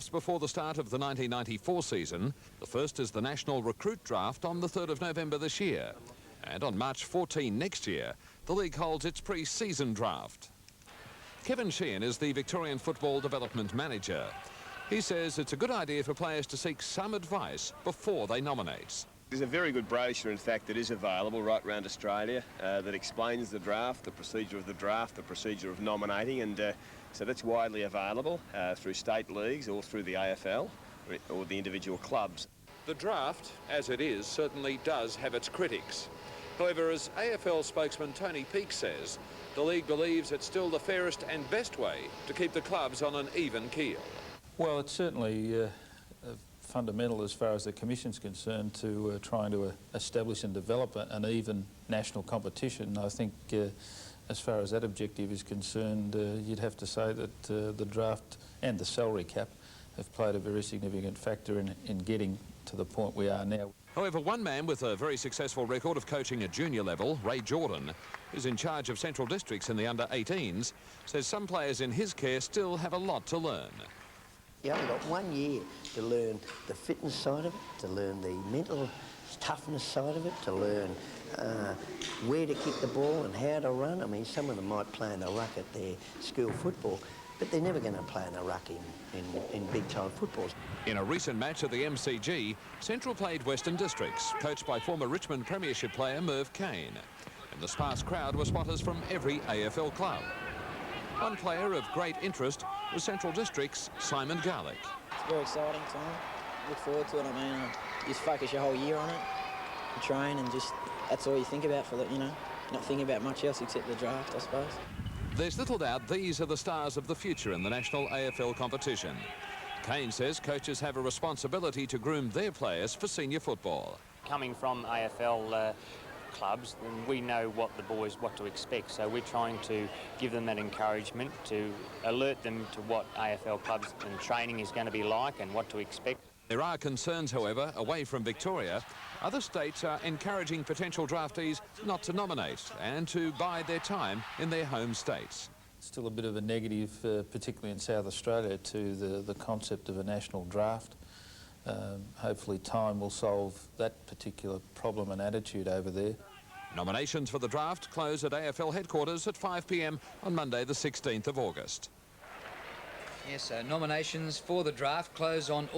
Before the start of the 1994 season, the first is the National Recruit Draft on the 3rd of November this year. And on March 14 next year, the league holds its pre-season draft. Kevin Sheehan is the Victorian Football Development Manager. He says it's a good idea for players to seek some advice before they nominate. There's a very good brochure, in fact, that is available right around Australia that explains the draft, the procedure of the draft, the procedure of nominating, and so that's widely available through state leagues or through the AFL or the individual clubs. The draft, as it is, certainly does have its critics. However, as AFL spokesman Tony Peake says, the league believes it's still the fairest and best way to keep the clubs on an even keel. Well, it's certainly fundamental as far as the Commission's concerned to trying to establish and develop an even national competition. I think as far as that objective is concerned, you'd have to say that the draft and the salary cap have played a very significant factor in getting to the point we are now. However, one man with a very successful record of coaching at junior level, Ray Jordan, who's in charge of Central Districts in the under-18s, says some players in his care still have a lot to learn. You only got 1 year to learn the fitness side of it, to learn the mental toughness side of it, to learn where to kick the ball and how to run. I mean, some of them might play in a ruck at their school football, but they're never going to play in a ruck in big-time footballs. In a recent match at the MCG, Central played Western Districts, coached by former Richmond Premiership player Merv Kane. And the sparse crowd were spotters from every AFL club. One player of great interest was Central District's Simon Garlick. It's very exciting time. Look forward to it. I mean, you just focus your whole year on it. You train and just, that's all you think about for that, you know. Not thinking about much else except the draft, I suppose. There's little doubt these are the stars of the future in the national AFL competition. Kane says coaches have a responsibility to groom their players for senior football. Coming from AFL clubs, then we know what to expect, so we're trying to give them that encouragement, to alert them to what AFL clubs and training is going to be like and what to expect. There are concerns, however, away from Victoria. Other states are encouraging potential draftees not to nominate and to bide their time in their home states. Still a bit of a negative, particularly in South Australia, to the concept of a national draft. Hopefully time will solve that particular problem and attitude over there. Nominations for the draft close at AFL headquarters at 5 p.m. on Monday the 16th of August. Yes, nominations for the draft close on